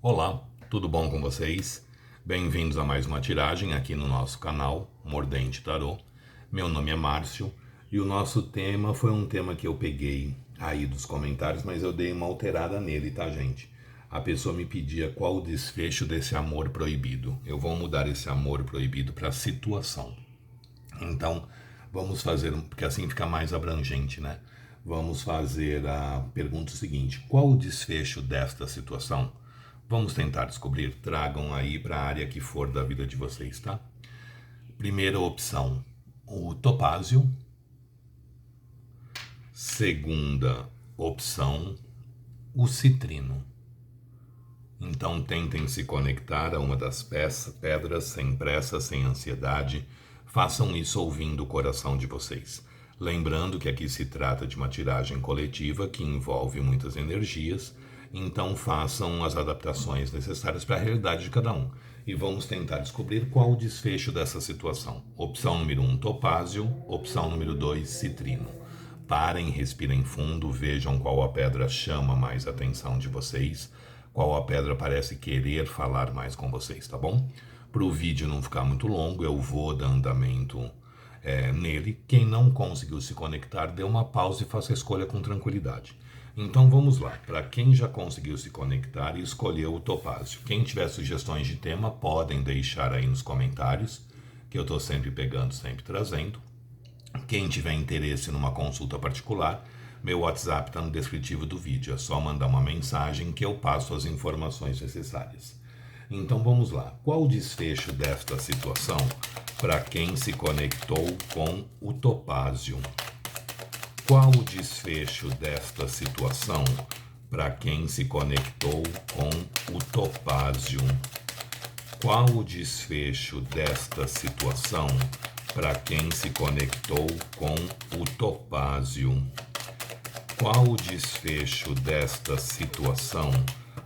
Olá, tudo bom com vocês? Bem-vindos a mais uma tiragem aqui no nosso canal Mordente Tarô. Meu nome é Márcio e o nosso tema foi um tema que eu peguei aí dos comentários, mas eu dei uma alterada nele, tá, gente? A pessoa me pedia qual o desfecho desse amor proibido. Eu vou mudar esse amor proibido para situação. Então, vamos fazer, porque assim fica mais abrangente, né? Vamos fazer a pergunta seguinte: qual o desfecho desta situação? Vamos tentar descobrir. Tragam aí para a área que for da vida de vocês, tá? Primeira opção, o topázio. Segunda opção, o citrino. Então tentem se conectar a uma das pedras sem pressa, sem ansiedade. Façam isso ouvindo o coração de vocês. Lembrando que aqui se trata de uma tiragem coletiva que envolve muitas energias, então façam as adaptações necessárias para a realidade de cada um. E vamos tentar descobrir qual o desfecho dessa situação. Opção número 1, topázio. Opção número 2, citrino. Parem, respirem fundo, vejam qual a pedra chama mais a atenção de vocês, qual a pedra parece querer falar mais com vocês, tá bom? Para o vídeo não ficar muito longo, eu vou dar andamento nele. Quem não conseguiu se conectar, dê uma pausa e faça a escolha com tranquilidade. Então vamos lá, para quem já conseguiu se conectar e escolheu o topázio. Quem tiver sugestões de tema, podem deixar aí nos comentários, que eu estou sempre pegando, sempre trazendo. Quem tiver interesse numa consulta particular, meu WhatsApp está no descritivo do vídeo. É só mandar uma mensagem que eu passo as informações necessárias. Então vamos lá. Qual o desfecho desta situação para quem se conectou com o topázio? Qual o desfecho desta situação para quem se conectou com o topázio? Qual o desfecho desta situação para quem se conectou com o topázio? Qual o desfecho desta situação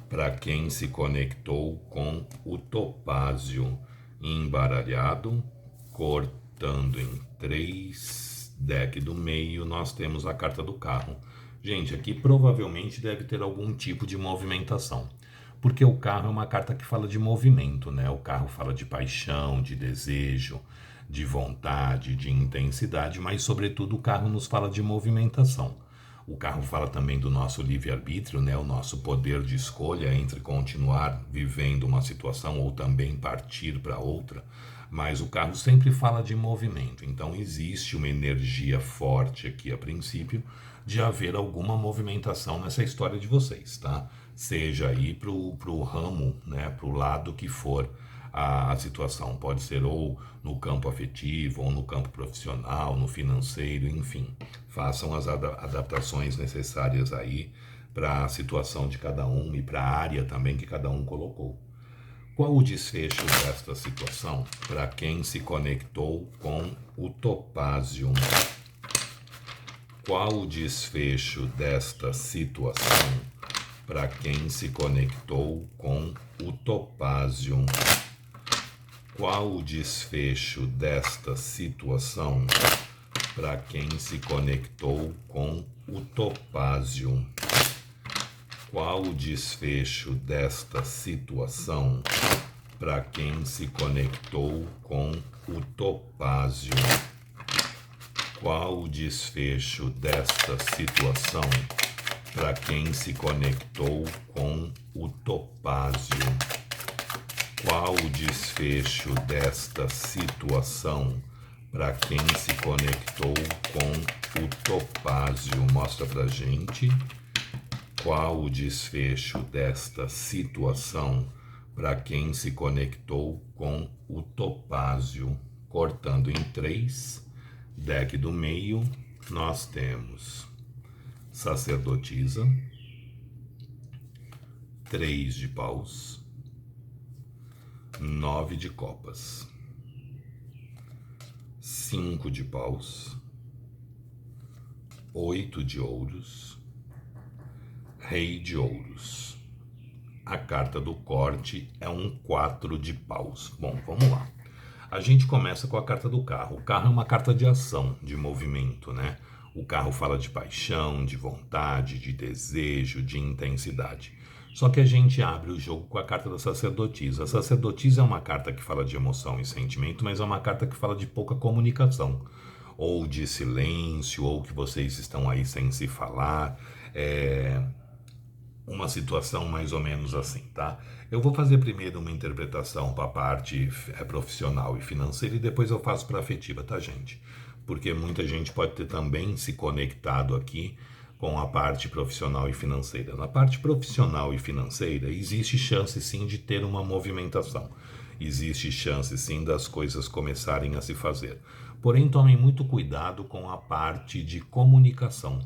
para quem se conectou com o topázio? Embaralhado, cortando em 3, deck do meio, nós temos a carta do carro. Gente, aqui provavelmente deve ter algum tipo de movimentação, porque o carro é uma carta que fala de movimento, né? O carro fala de paixão, de desejo, de vontade, de intensidade, mas sobretudo o carro nos fala de movimentação. O carro fala também do nosso livre-arbítrio, né? O nosso poder de escolha entre continuar vivendo uma situação ou também partir para outra. Mas o carro sempre fala de movimento, então existe uma energia forte aqui a princípio de haver alguma movimentação nessa história de vocês, tá? Seja aí pro ramo, né? Pro lado que for a situação. Pode ser ou no campo afetivo, ou no campo profissional, no financeiro, enfim. Façam as adaptações necessárias aí para a situação de cada um e para a área também que cada um colocou. Qual o desfecho desta situação para quem se conectou com o topázio? Qual o desfecho desta situação para quem se conectou com o topázio? Qual o desfecho desta situação para quem se conectou com o topázio? Qual o desfecho desta situação para quem se conectou com o topázio? Qual o desfecho desta situação para quem se conectou com o topázio? Qual o desfecho desta situação para quem se conectou com o topázio? Mostra pra gente. Qual o desfecho desta situação para quem se conectou com o topázio? Cortando em 3, deck do meio, nós temos sacerdotisa, 3 de paus, 9 de copas, 5 de paus, 8 de ouros, rei de ouros. A carta do corte é um 4 de paus. Bom, vamos lá. A gente começa com a carta do carro. O carro é uma carta de ação, de movimento, né? O carro fala de paixão, de vontade, de desejo, de intensidade. Só que a gente abre o jogo com a carta da sacerdotisa. A sacerdotisa é uma carta que fala de emoção e sentimento, mas é uma carta que fala de pouca comunicação, ou de silêncio, ou que vocês estão aí sem se falar. Uma situação mais ou menos assim, tá? Eu vou fazer primeiro uma interpretação para a parte profissional e financeira e depois eu faço para afetiva, tá, gente? Porque muita gente pode ter também se conectado aqui com a parte profissional e financeira. Na parte profissional e financeira existe chance sim de ter uma movimentação. Existe chance sim das coisas começarem a se fazer. Porém, tomem muito cuidado com a parte de comunicação.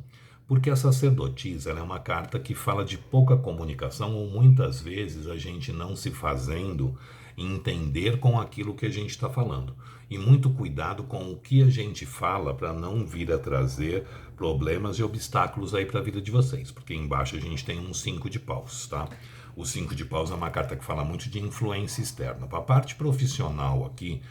Porque a sacerdotisa ela é uma carta que fala de pouca comunicação ou muitas vezes a gente não se fazendo entender com aquilo que a gente está falando. E muito cuidado com o que a gente fala para não vir a trazer problemas e obstáculos aí para a vida de vocês. Porque embaixo a gente tem um 5 de paus, tá? O 5 de paus é uma carta que fala muito de influência externa. Para a parte profissional aqui,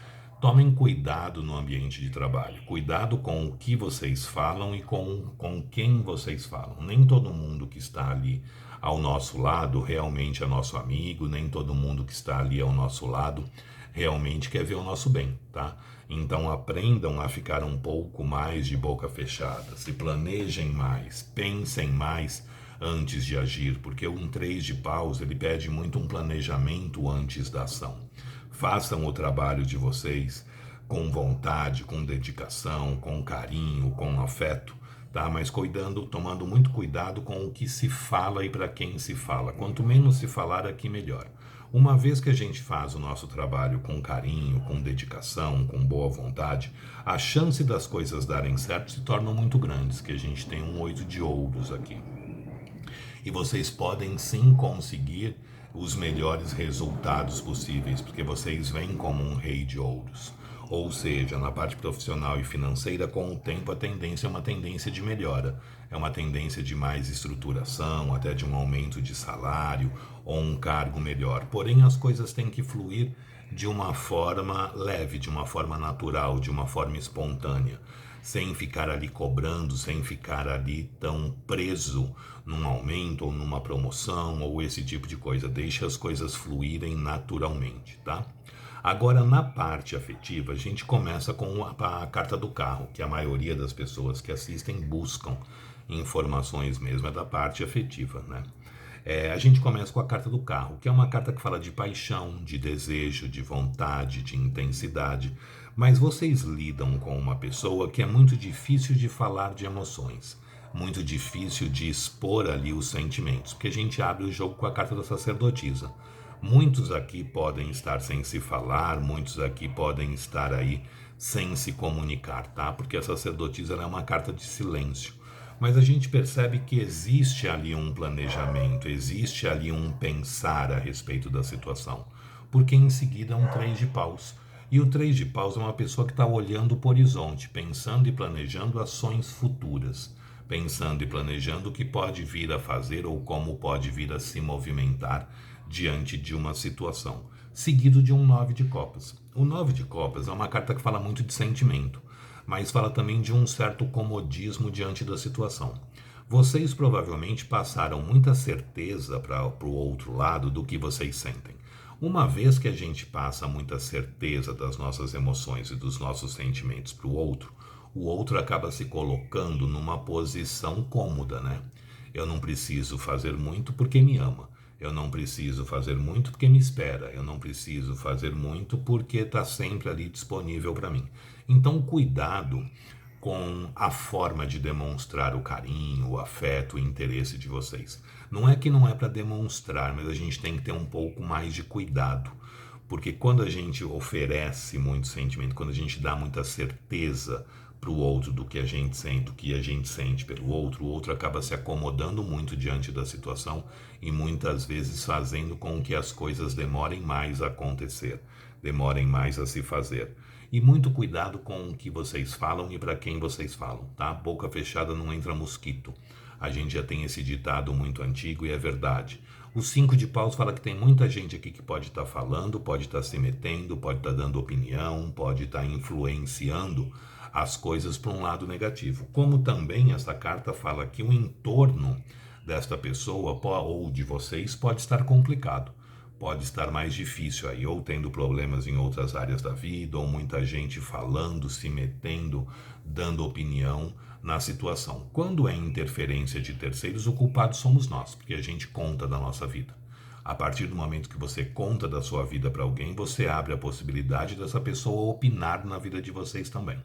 tomem cuidado no ambiente de trabalho. Cuidado com o que vocês falam e com quem vocês falam. Nem todo mundo que está ali ao nosso lado realmente é nosso amigo, nem todo mundo que está ali ao nosso lado realmente quer ver o nosso bem, tá? Então aprendam a ficar um pouco mais de boca fechada, se planejem mais, pensem mais antes de agir, porque um 3 de paus ele pede muito um planejamento antes da ação. Façam o trabalho de vocês com vontade, com dedicação, com carinho, com afeto, tá? Mas tomando muito cuidado com o que se fala e para quem se fala. Quanto menos se falar aqui, melhor. Uma vez que a gente faz o nosso trabalho com carinho, com dedicação, com boa vontade, a chance das coisas darem certo se tornam muito grandes, que a gente tem um 8 de ouros aqui. E vocês podem sim conseguir os melhores resultados possíveis, porque vocês vêm como um rei de ouros. Ou seja, na parte profissional e financeira, com o tempo a tendência é uma tendência de melhora, é uma tendência de mais estruturação, até de um aumento de salário ou um cargo melhor. Porém, as coisas têm que fluir de uma forma leve, de uma forma natural, de uma forma espontânea, sem ficar ali cobrando, sem ficar ali tão preso num aumento ou numa promoção ou esse tipo de coisa. Deixe as coisas fluírem naturalmente, tá? Agora, na parte afetiva, a gente começa com a carta do carro, que a maioria das pessoas que assistem buscam informações mesmo, é da parte afetiva, né? A gente começa com a carta do carro, que é uma carta que fala de paixão, de desejo, de vontade, de intensidade, mas vocês lidam com uma pessoa que é muito difícil de falar de emoções, muito difícil de expor ali os sentimentos, porque a gente abre o jogo com a carta da sacerdotisa. Muitos aqui podem estar sem se falar, muitos aqui podem estar aí sem se comunicar, tá? Porque a sacerdotisa ela é uma carta de silêncio. Mas a gente percebe que existe ali um planejamento, existe ali um pensar a respeito da situação. Porque em seguida é um 3 de paus. E o 3 de paus é uma pessoa que está olhando para o horizonte, pensando e planejando ações futuras. Pensando e planejando o que pode vir a fazer ou como pode vir a se movimentar diante de uma situação. Seguido de um 9 de copas. O 9 de copas é uma carta que fala muito de sentimento, mas fala também de um certo comodismo diante da situação. Vocês provavelmente passaram muita certeza para o outro lado do que vocês sentem. Uma vez que a gente passa muita certeza das nossas emoções e dos nossos sentimentos para o outro acaba se colocando numa posição cômoda, né? Eu não preciso fazer muito porque me ama. Eu não preciso fazer muito porque me espera. Eu não preciso fazer muito porque está sempre ali disponível para mim. Então, cuidado com a forma de demonstrar o carinho, o afeto, o interesse de vocês. Não é que não é para demonstrar, mas a gente tem que ter um pouco mais de cuidado. Porque quando a gente oferece muito sentimento, quando a gente dá muita certeza para o outro do que a gente sente pelo outro, o outro acaba se acomodando muito diante da situação e muitas vezes fazendo com que as coisas demorem mais a acontecer, demorem mais a se fazer. E muito cuidado com o que vocês falam e para quem vocês falam, tá? Boca fechada não entra mosquito. A gente já tem esse ditado muito antigo e é verdade. O 5 de paus fala que tem muita gente aqui que pode estar falando, pode estar se metendo, pode estar dando opinião, pode estar influenciando as coisas para um lado negativo. Como também essa carta fala que o entorno desta pessoa ou de vocês pode estar complicado. Pode estar mais difícil aí, ou tendo problemas em outras áreas da vida, ou muita gente falando, se metendo, dando opinião na situação. Quando é interferência de terceiros, o culpado somos nós, porque a gente conta da nossa vida. A partir do momento que você conta da sua vida para alguém, você abre a possibilidade dessa pessoa opinar na vida de vocês também.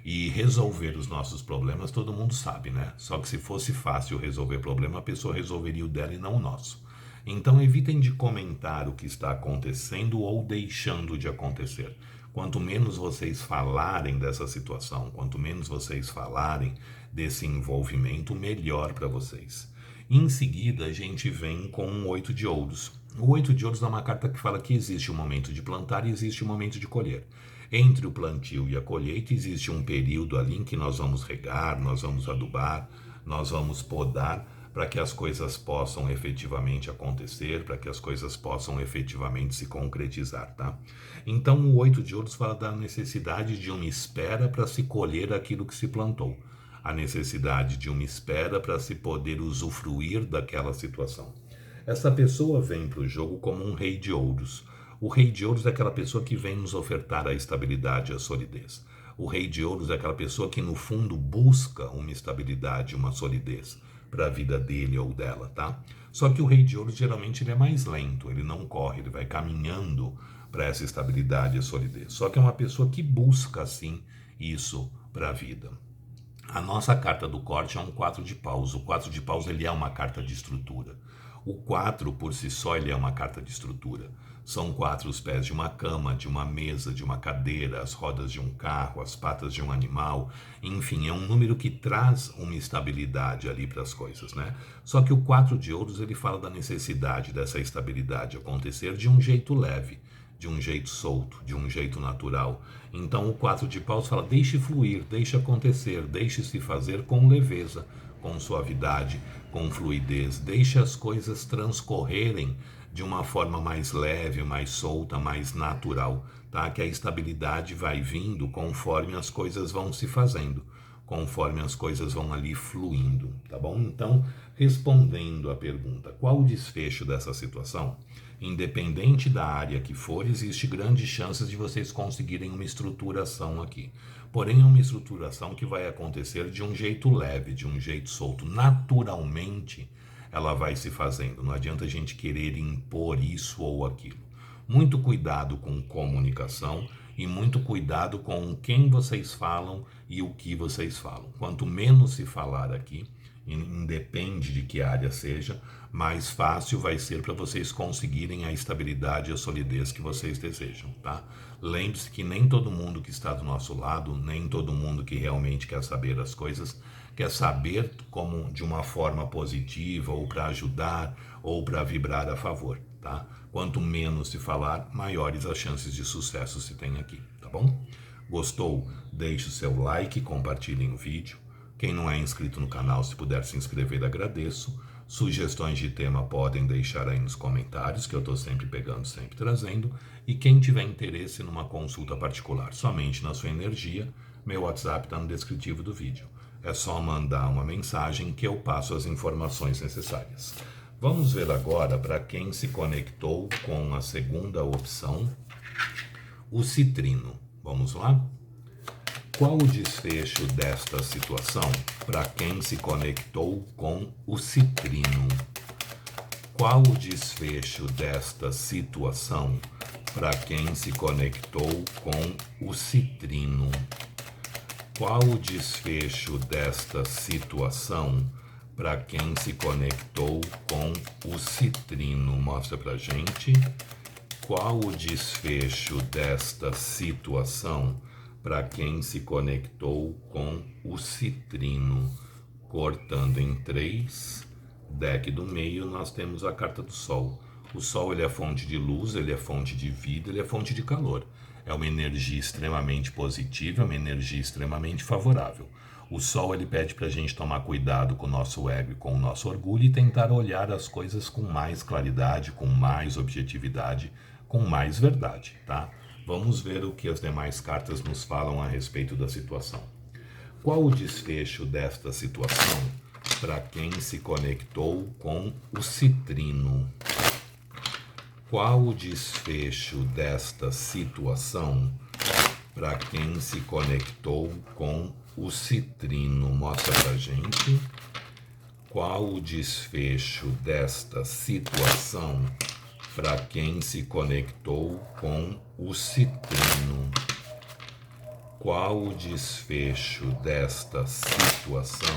E resolver os nossos problemas todo mundo sabe, né? Só que se fosse fácil resolver problema, a pessoa resolveria o dela e não o nosso. Então evitem de comentar o que está acontecendo ou deixando de acontecer. Quanto menos vocês falarem dessa situação, quanto menos vocês falarem desse envolvimento, melhor para vocês. Em seguida, a gente vem com o 8 de ouros. O 8 de ouros é uma carta que fala que existe um momento de plantar e existe um momento de colher. Entre o plantio e a colheita existe um período ali em que nós vamos regar, nós vamos adubar, nós vamos podar, para que as coisas possam efetivamente acontecer, para que as coisas possam efetivamente se concretizar, tá? Então o 8 de ouros fala da necessidade de uma espera para se colher aquilo que se plantou, a necessidade de uma espera para se poder usufruir daquela situação. Essa pessoa vem para o jogo como um rei de ouros. O rei de ouros é aquela pessoa que vem nos ofertar a estabilidade e a solidez. O rei de ouros é aquela pessoa que no fundo busca uma estabilidade, uma solidez para a vida dele ou dela, tá? Só que o rei de ouros geralmente ele é mais lento, ele não corre, ele vai caminhando para essa estabilidade e solidez. Só que é uma pessoa que busca, assim, isso para a vida. A nossa carta do corte é um 4 de paus. O 4 de paus ele é uma carta de estrutura. O 4 por si só ele é uma carta de estrutura. São 4 os pés de uma cama, de uma mesa, de uma cadeira, as rodas de um carro, as patas de um animal. Enfim, é um número que traz uma estabilidade ali para as coisas, né? Só que o 4 de ouros ele fala da necessidade dessa estabilidade acontecer de um jeito leve, de um jeito solto, de um jeito natural. Então o 4 de paus fala, deixe fluir, deixe acontecer, deixe-se fazer com leveza, com suavidade, com fluidez, deixe as coisas transcorrerem de uma forma mais leve, mais solta, mais natural, tá? Que a estabilidade vai vindo conforme as coisas vão se fazendo, conforme as coisas vão ali fluindo, tá bom? Então, respondendo à pergunta, qual o desfecho dessa situação? Independente da área que for, existe grandes chances de vocês conseguirem uma estruturação aqui. Porém, é uma estruturação que vai acontecer de um jeito leve, de um jeito solto. Naturalmente, ela vai se fazendo. Não adianta a gente querer impor isso ou aquilo. Muito cuidado com comunicação e muito cuidado com quem vocês falam e o que vocês falam. Quanto menos se falar aqui, independe de que área seja, mais fácil vai ser para vocês conseguirem a estabilidade e a solidez que vocês desejam, tá? Lembre-se que nem todo mundo que está do nosso lado, nem todo mundo que realmente quer saber as coisas, quer saber como de uma forma positiva, ou para ajudar, ou para vibrar a favor, tá? Quanto menos se falar, maiores as chances de sucesso se tem aqui, tá bom? Gostou? Deixe o seu like, compartilhem o vídeo. Quem não é inscrito no canal, se puder se inscrever, agradeço. Sugestões de tema podem deixar aí nos comentários, que eu estou sempre pegando, sempre trazendo. E quem tiver interesse numa consulta particular somente na sua energia, meu WhatsApp está no descritivo do vídeo. É só mandar uma mensagem que eu passo as informações necessárias. Vamos ver agora para quem se conectou com a segunda opção, o citrino. Vamos lá? Qual o desfecho desta situação para quem se conectou com o citrino? Qual o desfecho desta situação para quem se conectou com o citrino? Qual o desfecho desta situação para quem se conectou com o citrino? Mostra pra gente. Qual o desfecho desta situação para quem se conectou com o citrino? Cortando em 3, deck do meio, nós temos a carta do Sol. O Sol ele é fonte de luz, ele é fonte de vida, ele é fonte de calor. É uma energia extremamente positiva, uma energia extremamente favorável. O Sol ele pede para a gente tomar cuidado com o nosso ego e com o nosso orgulho e tentar olhar as coisas com mais claridade, com mais objetividade, com mais verdade, tá? Vamos ver o que as demais cartas nos falam a respeito da situação. Qual o desfecho desta situação para quem se conectou com o citrino. Qual o desfecho desta situação para quem se conectou com o citrino? Mostra pra gente. Qual o desfecho desta situação para quem se conectou com o citrino? Qual o desfecho desta situação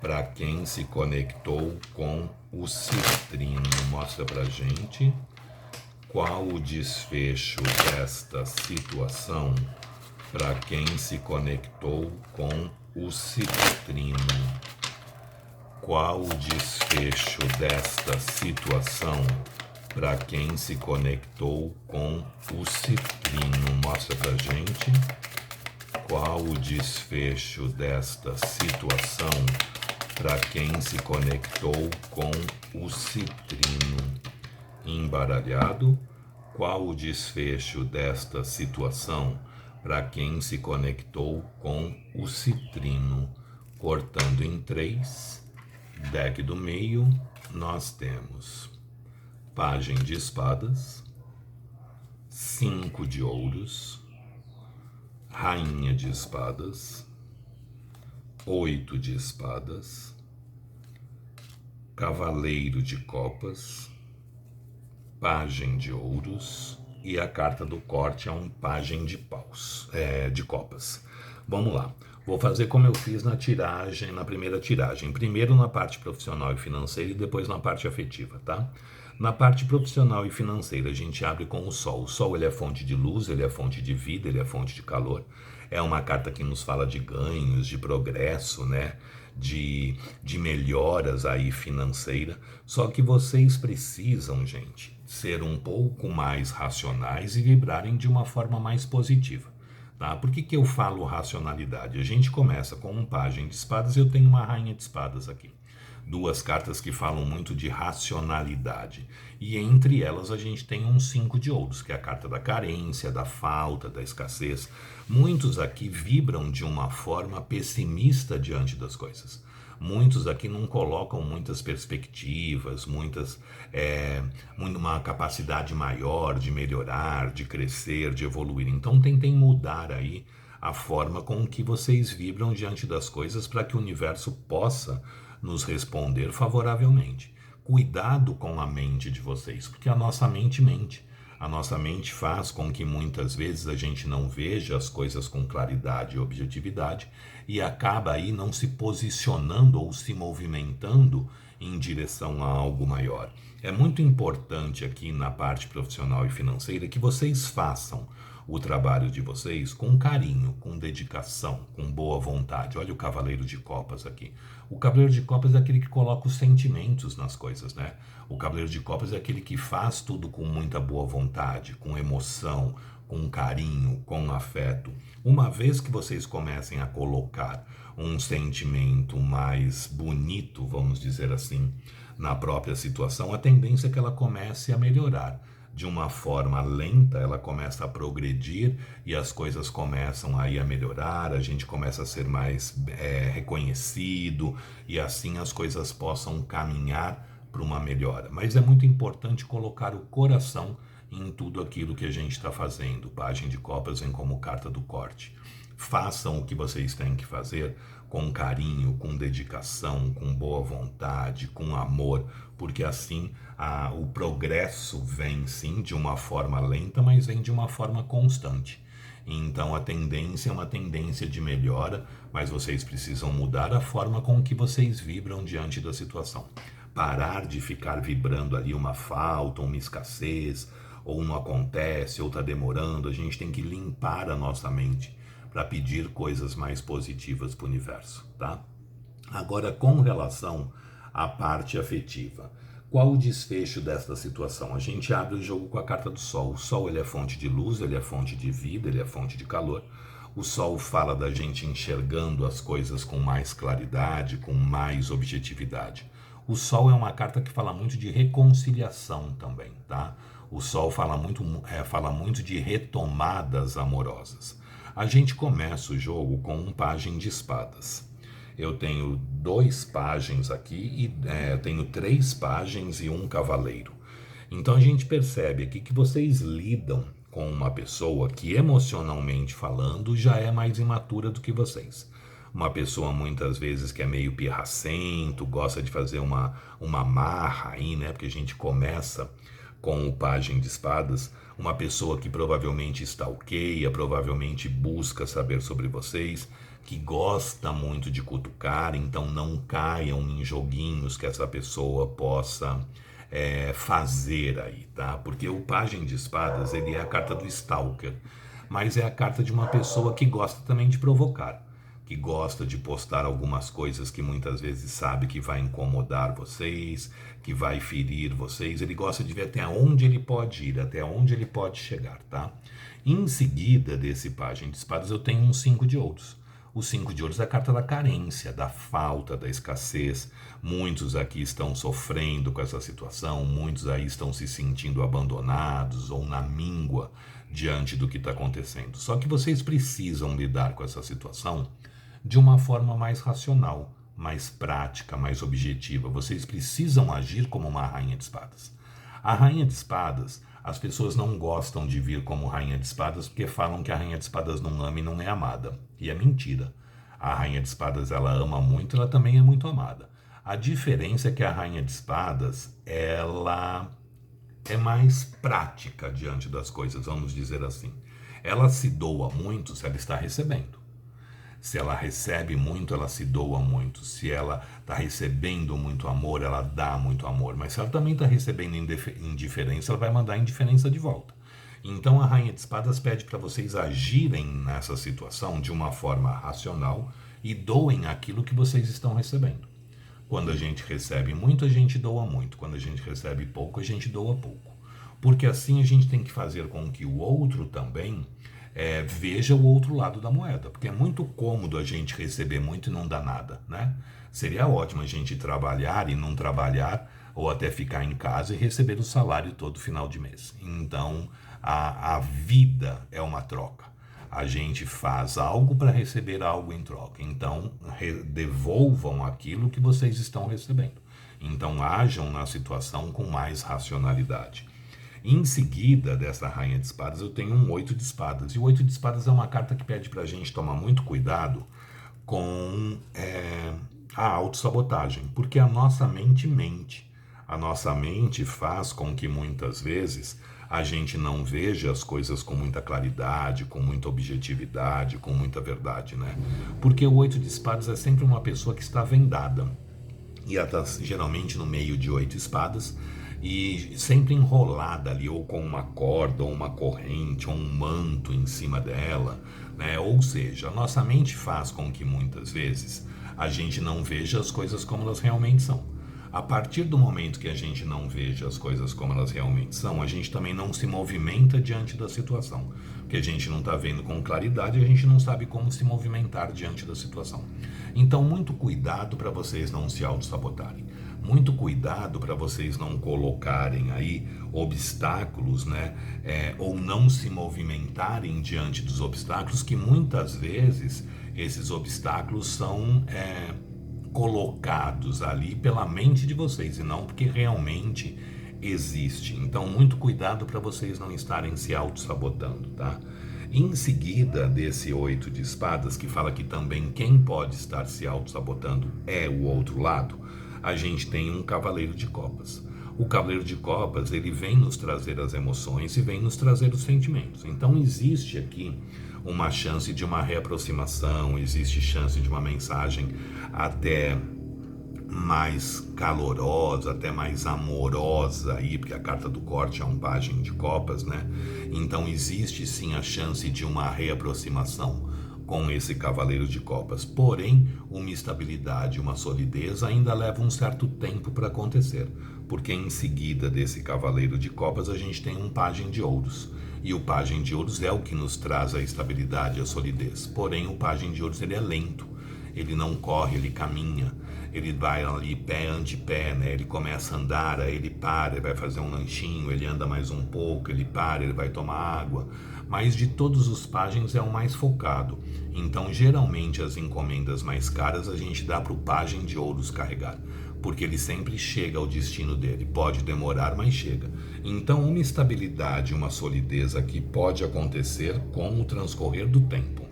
para quem se conectou com o citrino? Mostra pra gente. Qual o desfecho desta situação para quem se conectou com o citrino? Qual o desfecho desta situação para quem se conectou com o citrino? Mostra pra gente. Qual o desfecho desta situação para quem se conectou com o citrino? Embaralhado. Qual o desfecho desta situação para quem se conectou com o citrino? Cortando em 3, deck do meio, nós temos Pagem de Espadas, 5 de Ouros, Rainha de Espadas, 8 de Espadas, Cavaleiro de Copas, Pagem de Ouros, e a carta do corte é um Pagem de Paus, de Copas. Vamos lá. Vou fazer como eu fiz na primeira tiragem. Primeiro na parte profissional e financeira e depois na parte afetiva, tá? Na parte profissional e financeira, a gente abre com o Sol. O Sol, ele é fonte de luz, ele é fonte de vida, ele é fonte de calor. É uma carta que nos fala de ganhos, de progresso, né? De melhoras aí financeira. Só que vocês precisam, gente, ser um pouco mais racionais e vibrarem de uma forma mais positiva. Tá? Por que eu falo racionalidade? A gente começa com um Pagem de Espadas e eu tenho uma Rainha de Espadas aqui. Duas cartas que falam muito de racionalidade. E entre elas a gente tem um 5 de Ouros, que é a carta da carência, da falta, da escassez. Muitos aqui vibram de uma forma pessimista diante das coisas. Muitos aqui não colocam muitas perspectivas, uma capacidade maior de melhorar, de crescer, de evoluir. Então tentem mudar aí a forma com que vocês vibram diante das coisas para que o universo possa nos responder favoravelmente. Cuidado com a mente de vocês, porque a nossa mente mente. A nossa mente faz com que muitas vezes a gente não veja as coisas com claridade e objetividade e acaba aí não se posicionando ou se movimentando em direção a algo maior. É muito importante aqui na parte profissional e financeira que vocês façam o trabalho de vocês com carinho, com dedicação, com boa vontade. Olha o Cavaleiro de Copas aqui. O Cavaleiro de Copas é aquele que coloca os sentimentos nas coisas, né? O Cavaleiro de Copas é aquele que faz tudo com muita boa vontade, com emoção, com carinho, com afeto. Uma vez que vocês comecem a colocar um sentimento mais bonito, vamos dizer assim, na própria situação, a tendência é que ela comece a melhorar. De uma forma lenta, ela começa a progredir e as coisas começam aí a melhorar, a gente começa a ser mais reconhecido e assim as coisas possam caminhar para uma melhora. Mas é muito importante colocar o coração em tudo aquilo que a gente está fazendo. Pagem de Copas vem como carta do corte. Façam o que vocês têm que fazer com carinho, com dedicação, com boa vontade, com amor, porque assim o progresso vem sim de uma forma lenta, mas vem de uma forma constante. Então a tendência é uma tendência de melhora, mas vocês precisam mudar a forma com que vocês vibram diante da situação. Parar de ficar vibrando ali uma falta, uma escassez, ou não acontece, ou está demorando. A gente tem que limpar a nossa mente para pedir coisas mais positivas para o universo, tá? Agora, com relação à parte afetiva, qual o desfecho desta situação? A gente abre o jogo com a carta do Sol. O Sol, ele é fonte de luz, ele é fonte de vida, ele é fonte de calor. O Sol fala da gente enxergando as coisas com mais claridade, com mais objetividade. O Sol é uma carta que fala muito de reconciliação também, tá? O Sol fala muito de retomadas amorosas. A gente começa o jogo com um Pagem de Espadas. eu tenho 2 pajens aqui e eu tenho 3 pajens e um cavaleiro. Então a gente percebe aqui que vocês lidam com uma pessoa que, emocionalmente falando, já é mais imatura do que vocês. Uma pessoa muitas vezes que é meio pirracento, gosta de fazer uma marra aí, né? Porque a gente começa com o pajem de espadas, uma pessoa que provavelmente stalkeia, provavelmente busca saber sobre vocês, que gosta muito de cutucar, então não caiam em joguinhos que essa pessoa possa fazer aí, tá? Porque o pajem de espadas, ele é a carta do stalker, mas é a carta de uma pessoa que gosta também de provocar, que gosta de postar algumas coisas que muitas vezes sabe que vai incomodar vocês, que vai ferir vocês. Ele gosta de ver até onde ele pode ir, até onde ele pode chegar, tá? Em seguida desse pajem de espadas, eu tenho um 5 de ouros. O 5 de ouros é a carta da carência, da falta, da escassez. Muitos aqui estão sofrendo com essa situação, muitos aí estão se sentindo abandonados ou na míngua diante do que está acontecendo. Só que vocês precisam lidar com essa situação de uma forma mais racional, mais prática, mais objetiva. Vocês precisam agir como uma rainha de espadas. A rainha de espadas, as pessoas não gostam de vir como rainha de espadas porque falam que a rainha de espadas não ama e não é amada. E é mentira. A rainha de espadas, ela ama muito, ela também é muito amada. A diferença é que a rainha de espadas, ela é mais prática diante das coisas, vamos dizer assim. Ela se doa muito se ela está recebendo. Se ela recebe muito, ela se doa muito. Se ela está recebendo muito amor, ela dá muito amor. Mas se ela também está recebendo indiferença, ela vai mandar indiferença de volta. Então a Rainha de Espadas pede para vocês agirem nessa situação de uma forma racional e doem aquilo que vocês estão recebendo. Quando a gente recebe muito, a gente doa muito. Quando a gente recebe pouco, a gente doa pouco. Porque assim a gente tem que fazer com que o outro também veja o outro lado da moeda, porque é muito cômodo a gente receber muito e não dar nada, né? Seria ótimo a gente trabalhar e não trabalhar, ou até ficar em casa e receber o salário todo final de mês. Então, a vida é uma troca. A gente faz algo para receber algo em troca. Então, devolvam aquilo que vocês estão recebendo. Então, ajam na situação com mais racionalidade. Em seguida dessa Rainha de Espadas, eu tenho um 8 de Espadas. E o 8 de Espadas é uma carta que pede pra gente tomar muito cuidado com a autossabotagem, porque a nossa mente mente. A nossa mente faz com que muitas vezes a gente não veja as coisas com muita claridade, com muita objetividade, com muita verdade, né? Porque o 8 de Espadas é sempre uma pessoa que está vendada. E ela está geralmente no meio de 8 espadas, e sempre enrolada ali, ou com uma corda, ou uma corrente, ou um manto em cima dela, né? Ou seja, a nossa mente faz com que muitas vezes a gente não veja as coisas como elas realmente são. A partir do momento que a gente não veja as coisas como elas realmente são, a gente também não se movimenta diante da situação. Porque a gente não está vendo com claridade, a gente não sabe como se movimentar diante da situação. Então, muito cuidado para vocês não se auto-sabotarem. Muito cuidado para vocês não colocarem aí obstáculos, né? Ou não se movimentarem diante dos obstáculos, que muitas vezes esses obstáculos são colocados ali pela mente de vocês e não porque realmente existe. Então, muito cuidado para vocês não estarem se auto-sabotando, tá? Em seguida desse 8 de espadas, que fala que também quem pode estar se auto-sabotando é o outro lado, a gente tem um cavaleiro de copas. O cavaleiro de copas, ele vem nos trazer as emoções e vem nos trazer os sentimentos. Então existe aqui uma chance de uma reaproximação, existe chance de uma mensagem até mais calorosa, até mais amorosa aí, porque a carta do corte é um pajem de copas, né? Então existe sim a chance de uma reaproximação com esse cavaleiro de copas. Porém, uma estabilidade, uma solidez ainda leva um certo tempo para acontecer, porque em seguida desse cavaleiro de copas a gente tem um pajem de ouros. E o pajem de ouros é o que nos traz a estabilidade, a solidez. Porém, o pajem de ouros ele é lento, ele não corre, ele caminha. ele vai ali pé ante pé, né? Ele começa a andar, aí ele para, ele vai fazer um lanchinho, ele anda mais um pouco, ele para, ele vai tomar água. Mas de todos os pajens é o mais focado. Então, geralmente, as encomendas mais caras a gente dá para o pajem de ouros carregar, porque ele sempre chega ao destino dele. Pode demorar, mas chega. Então, uma estabilidade, uma solidez aqui pode acontecer com o transcorrer do tempo.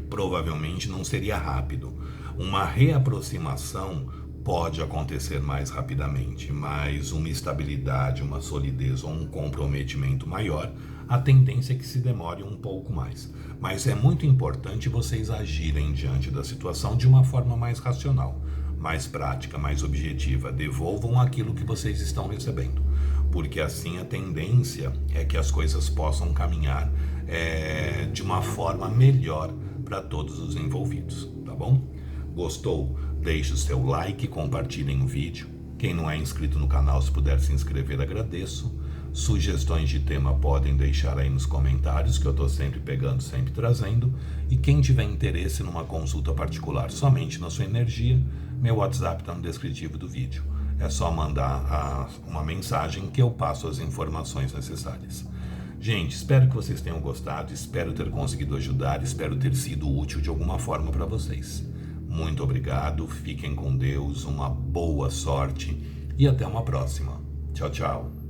Provavelmente não seria rápido. Uma reaproximação pode acontecer mais rapidamente, mas uma estabilidade, uma solidez ou um comprometimento maior, a tendência é que se demore um pouco mais. Mas é muito importante vocês agirem diante da situação de uma forma mais racional, mais prática, mais objetiva. Devolvam aquilo que vocês estão recebendo, porque assim a tendência é que as coisas possam caminhar de uma forma melhor para todos os envolvidos, tá bom? Gostou? Deixe o seu like, compartilhem o vídeo. Quem não é inscrito no canal, se puder se inscrever, agradeço. Sugestões de tema podem deixar aí nos comentários, que eu estou sempre pegando, sempre trazendo. E quem tiver interesse numa consulta particular somente na sua energia, meu WhatsApp está no descritivo do vídeo. É só mandar uma mensagem que eu passo as informações necessárias. Gente, espero que vocês tenham gostado, espero ter conseguido ajudar, espero ter sido útil de alguma forma para vocês. Muito obrigado, fiquem com Deus, uma boa sorte e até uma próxima. Tchau, tchau.